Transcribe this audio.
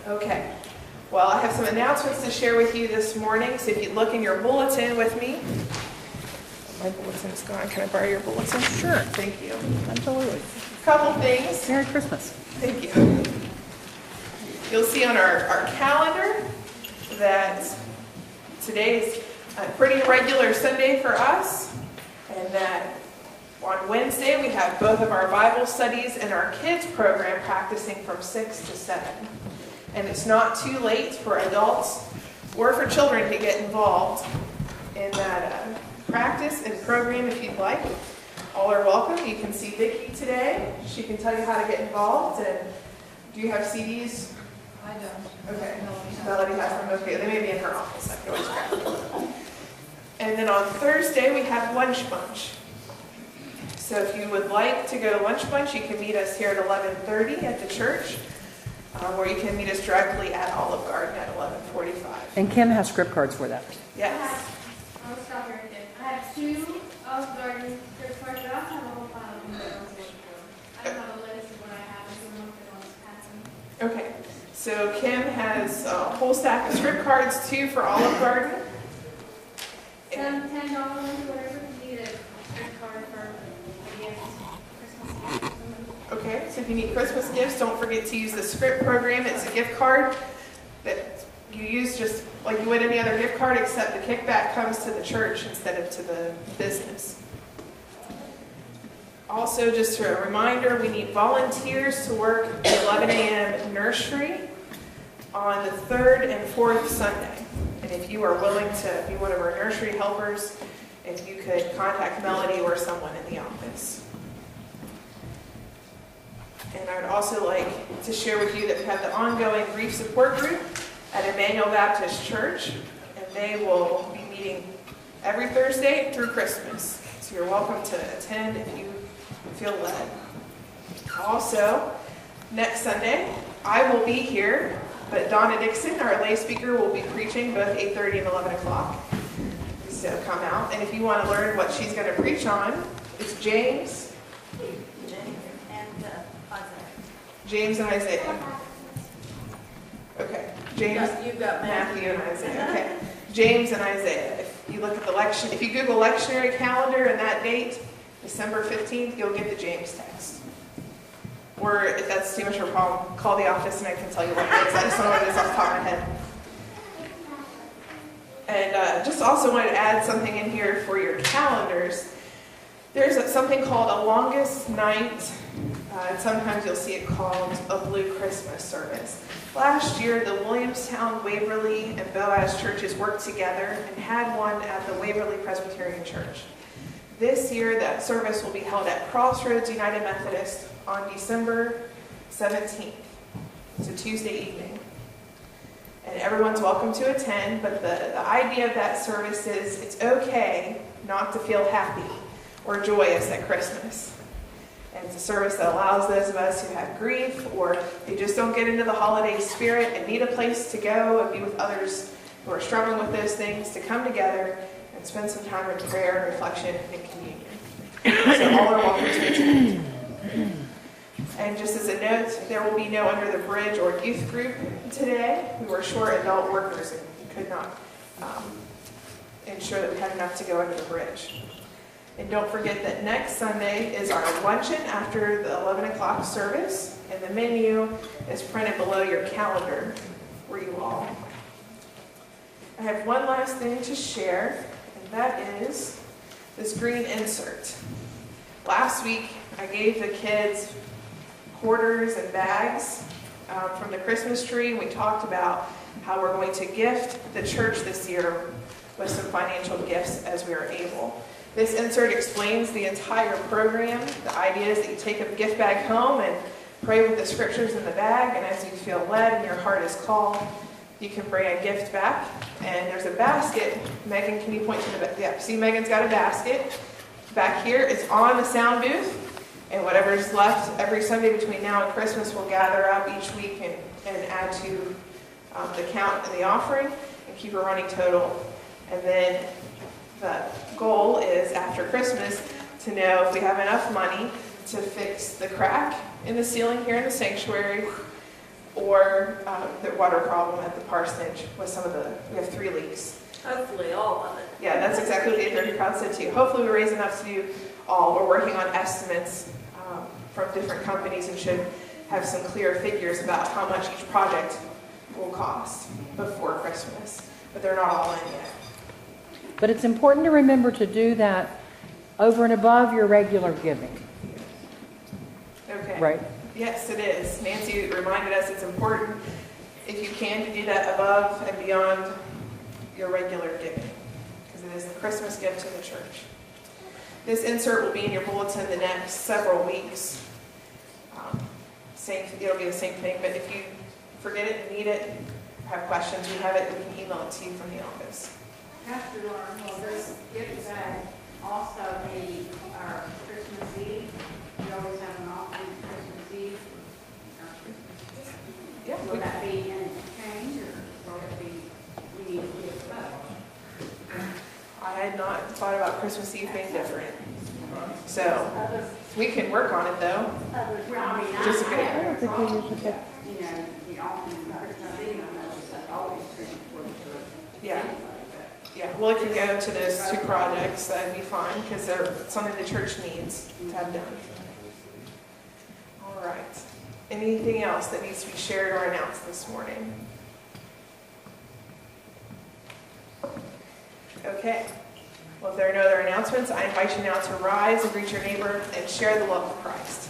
Okay. Well, I have some announcements to share with you this morning, so if you look in your bulletin with me. My bulletin's gone. Can I borrow your bulletin? Sure. Thank you. Absolutely. Couple things. Merry Christmas. Thank you. You'll see on our calendar that today's a pretty regular Sunday for us, and that on Wednesday we have both of our Bible studies and our kids program practicing from 6 to 7. And it's not too late for adults or for children to get involved in that practice and program if you'd like. All are welcome. You can see Vicki today. She can tell you how to get involved. And do you have CDs? I don't. Okay. Melody has them. Okay. They may be in her office. I can always grab them. And then on Thursday we have Lunch Bunch. So if you would like to go to Lunch Bunch, you can meet us here at 11:30 at the church. Or you can meet us directly at Olive Garden at 11:45. And Kim has script cards for that. Yes. I'll stop right there. I have 2 Olive Garden script cards, but I also have a whole pile of them that I was looking for. I don't have a list of what I have, so I'm not going to pass them. Okay. So Kim has a whole stack of script cards too for Olive Garden. Some $10, whatever you need a script card for maybe a Christmas gift. Okay, so if you need Christmas gifts, don't forget to use the script program. It's a gift card that you use just like you would any other gift card, except the kickback comes to the church instead of to the business. Also, just a reminder, we need volunteers to work the 11 a.m. nursery on the 3rd and 4th Sunday. And if you are willing to be one of our nursery helpers, if you could contact Melody or someone in the office. And I would also like to share with you that we have the ongoing grief support group at Emmanuel Baptist Church, and they will be meeting every Thursday through Christmas. So you're welcome to attend if you feel led. Also, next Sunday, I will be here, but Donna Dixon, our lay speaker, will be preaching both 8:30 and 11 o'clock. So come out, and if you want to learn what she's going to preach on, it's James and Isaiah. Okay. James, You've got Matthew and Isaiah. Okay. James and Isaiah. If you look at the lecture, if you Google lectionary calendar and that date, December 15th, you'll get the James text. Or if that's too much of a problem, call the office and I can tell you what it is. I just don't know what it is off the top of my head. And just also wanted to add something in here for your calendars. There's something called a longest night. And sometimes you'll see it called a Blue Christmas service. Last year, the Williamstown, Waverly, and Boaz churches worked together and had one at the Waverly Presbyterian Church. This year, that service will be held at Crossroads United Methodist on December 17th. It's a Tuesday evening. And everyone's welcome to attend, but the idea of that service is it's okay not to feel happy or joyous at Christmas. And it's a service that allows those of us who have grief or they just don't get into the holiday spirit and need a place to go and be with others who are struggling with those things to come together and spend some time in prayer and reflection and communion. So all are welcome to attend. And just as a note, there will be no Under the Bridge or youth group today. We were short adult workers and could not ensure that we had enough to go under the bridge. And don't forget that next Sunday is our luncheon after the 11 o'clock service, and the menu is printed below your calendar for you all. I have one last thing to share, and that is this green insert. Last week, I gave the kids quarters and bags from the Christmas tree, and we talked about how we're going to gift the church this year with some financial gifts as we are able. This insert explains the entire program. The idea is that you take a gift bag home and pray with the scriptures in the bag, and as you feel led and your heart is called, you can bring a gift back. And there's a basket. Megan, can you point to the back? Yeah, see, Megan's got a basket. Back here is on the sound booth, and whatever's left every Sunday between now and Christmas we'll gather up each week and add to the count and the offering and keep a running total. And then the goal is after Christmas to know if we have enough money to fix the crack in the ceiling here in the sanctuary, or the water problem at the parsonage with we have 3 leaks. Hopefully all of it. Yeah, that's exactly what the Interim Crowd said too. Hopefully we raise enough to do all. We're working on estimates from different companies and should have some clear figures about how much each project will cost before Christmas. But they're not all in yet. But it's important to remember to do that over and above your regular giving, Okay. right? Yes, it is. Nancy reminded us it's important, if you can, to do that above and beyond your regular giving, because it is the Christmas gift to the church. This insert will be in your bulletin the next several weeks. It'll be the same thing, but if you forget it and need it, have questions, we have it, we can email it to you from the office. Pastor Lauren, will this gift bag also be our Christmas Eve? We always have an offering Christmas Eve. Our Christmas. Yeah, Will that be in change or will it be, we need to give both? I had not thought about Christmas Eve being different. So, Others, we can work on it though. well, I mean, Just a I good- I don't think we usually get, you know, the offering Christmas Eve, I know it's always Christmas for the church. Yeah. Yeah, well, it can go to those 2 projects, that'd be fine, because they're something the church needs to have done. All right. Anything else that needs to be shared or announced this morning? Okay. Well, if there are no other announcements, I invite you now to rise and greet your neighbor and share the love of Christ.